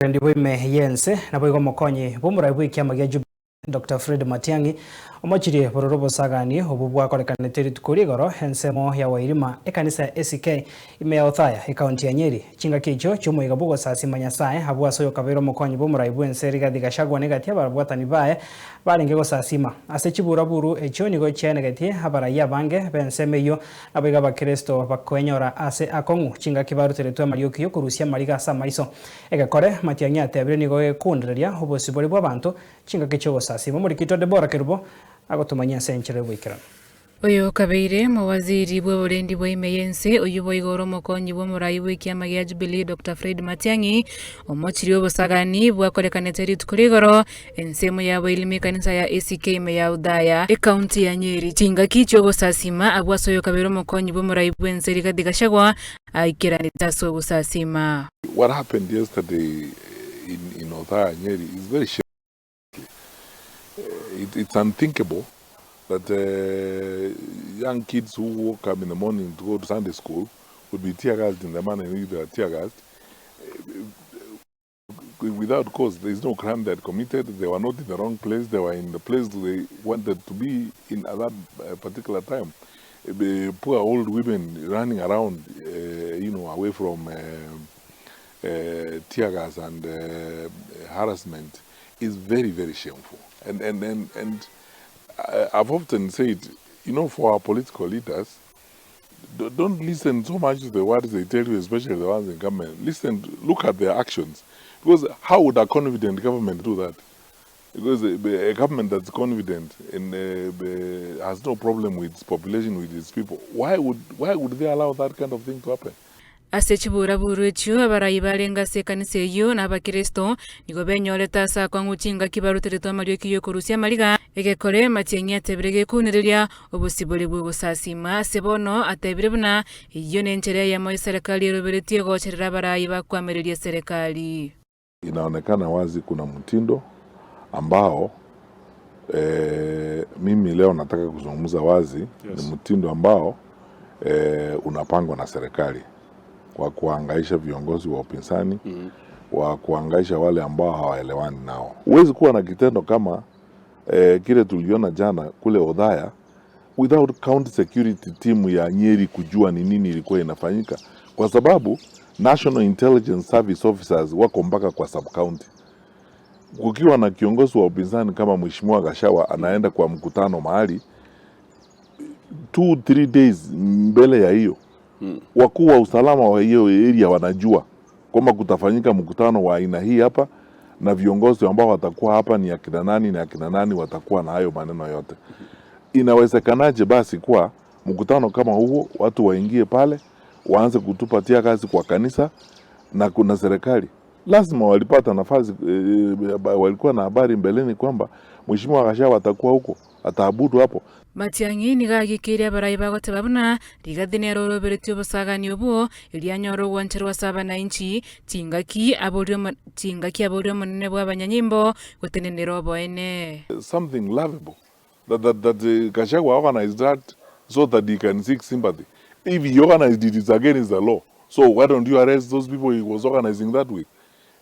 Ndiwe meyense naboigo mokonyi bomurai bw'ikiama gia Jubilee Dr. Fred Matiang'I Omochirie bororobo sagani obubwa korekanete ritukuri goro ensemo ya wairima ekanisa ECK imeya othaya ekaunti ya Nyeri chinga kicho chumuiga bugo sasi manyasae habwa soyo kabero mokonyi bomurai bwense rigathi gachagua negatia barabwatani bae barenge go sasima ase Chiburaburu echo nigo chene gatie abaraya bange bensemeyo abiga bakristo bakwenyora ase akong'u chinga kibaruteretwe marioki yo kurusia mariga asa maiso egakore Matiang'I atebire nigo ekundereria obosibori bw'abantu chinga kicho go sasima murikito Debora Kerubo agotumanya senchere bwikira Oyo kabeire mawaziri bw'oburendi bw'emeyense oyu boigoro mokonyi bw'omurai bw'ikiama gia Jubilee Dr. Fred Matiang'I Omochirie obosagani bwakorekanete ritukuri igoro ensemo yabo ilimi kanisa ya ECK imeya udaya ekaunti ya Nyeri chinga kicho gosasima abwasoyo kabero mokonyi bw'omurai bwense rigathi gachagua aikiranita so gosasima. What happened yesterday in Othaya, Nyeri is very shameful. It's unthinkable that young kids who woke up in the morning to go to Sunday school would be tear gassed in the manner in which they are tear gassed without cause. There is no crime they had committed. They were not in the wrong place. They were in the place they wanted to be in at that particular time. Poor old women running around, away from tear gas and harassment is very, very shameful. And I've often said, for our political leaders, don't listen so much to the words they tell you, especially the ones in government. Look at their actions. Because how would a confident government do that? Because a government that's confident and has no problem with its population, with its people, why would they allow that kind of thing to happen? Ase Chiburaburu echo abarai barenga se kanisa eyo n'abakristo nigo benyoleta asa kwangu chinga kibaruteretwa marioki yo kurusia mariga egekore Matiang'I atebirege kunereria obosibori bw'ogosasima ase bono atebire buna iyo n'enchere ya ESEREKARI eroberetie gocherera abarai bakwamereria serikali. Inaonekana wazi kuna mtindo ambao mimi leo nataka kuzungumza wazi. Yes. Ni mtindo ambao unapangwa na serikali kwa kuangaisha viongozi wa upinzani, wa kuangaisha wale ambao hawaelewani nao. Huwezi kuwa na kitendo kama kile tuliona jana kule Othaya without county security team ya Nyeri kujua ni nini ilikuwa inafanyika, kwa sababu National Intelligence Service officers wako mpaka kwa sub county. Kukiwa na kiongozi wa upinzani kama Mheshimiwa Gachagua anaenda kwa mkutano mahali 2-3 days mbele ya hiyo, wakuu wa usalama wa hiyo area wanajua kwamba kutafanyika mkutano wa aina hii hapa, na viongozi ambao watakuwa hapa ni akina nani na akina nani watakuwa na hayo maneno yote. Inawezekanaje basi kwa mkutano kama huo watu waingie pale waanze kutupatia kazi kwa kanisa na kuna serikali? Lazima walipata nafasi, walikuwa na habari mbeleni kwamba Mheshimiwa Gachagua atakuwa huko, ataabudu hapo. Matiang'I nigagikire abarai bagote babuna rigathi neroroberetio obosagani obuo ilianyoro gwancherwa saba na inchi tingaki aborio monene bw'abanyanyimbo gotenenera oboene. Something lovable that Gachagua organized that so that he can seek sympathy. If he organized it, it's against the law. So why don't you arrest those people he was organizing that with?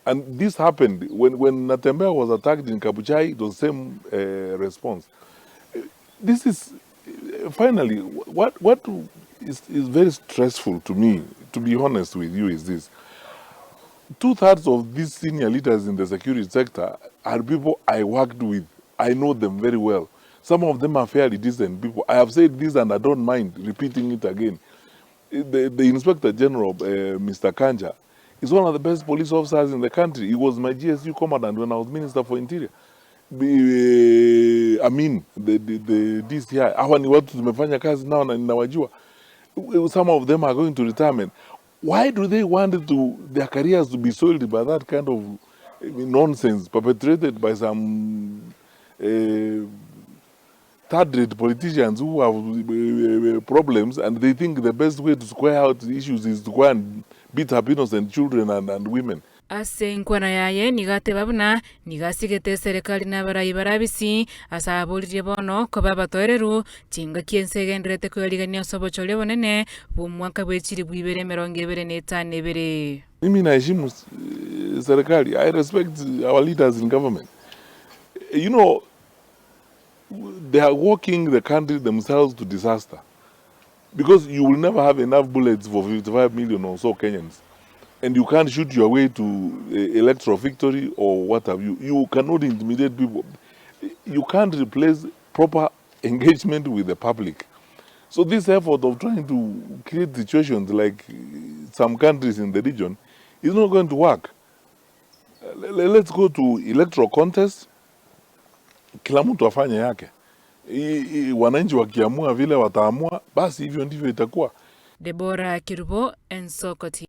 And this happened when Natembeya was attacked in Kabuchai. It was the same response. This is finally what is very stressful to me, to be honest with you, is this: 2/3 of these senior leaders in the security sector are people I worked with. I know them very well. Some of them are fairly decent people. I have said this and I don't mind repeating it again. The Inspector General, Mr. Kanja, is one of the best police officers in the country. He was my GSU commandant when I was Minister for Interior. The DCI, hawa ni watu tumefanya kazi nao na ninawajua. Some of them are going to retirement. Why do they want their careers to be soiled by that kind of nonsense perpetrated by some third-rate politicians who have problems, and they think the best way to square out issues is to go and beat up innocent children and women? ase nkwana yaye nigate babuna nigasigete serikali na barai barabisi asaburirie bono koba batoereru chinga kiense genderete kuyarigania sobochole bonene bumwaka bwechiri bwibere 2025. Mimi naheshimu serikali. I respect our leaders in government. You know, they are walking the country themselves to disaster because you will never have enough bullets for 55 million or so Kenyans. And you can't shoot your way to electoral victory or what have you. You cannot intimidate people. You can't replace proper engagement with the public. So this effort of trying to create situations like some countries in the region is not going to work. Let's go to electoral contest. Kila mtu afanye yake. Wananchi wakiamua vile wataamua, basi hivyo ndivyo itakuwa. Deborah Kirubo, Ensokoti.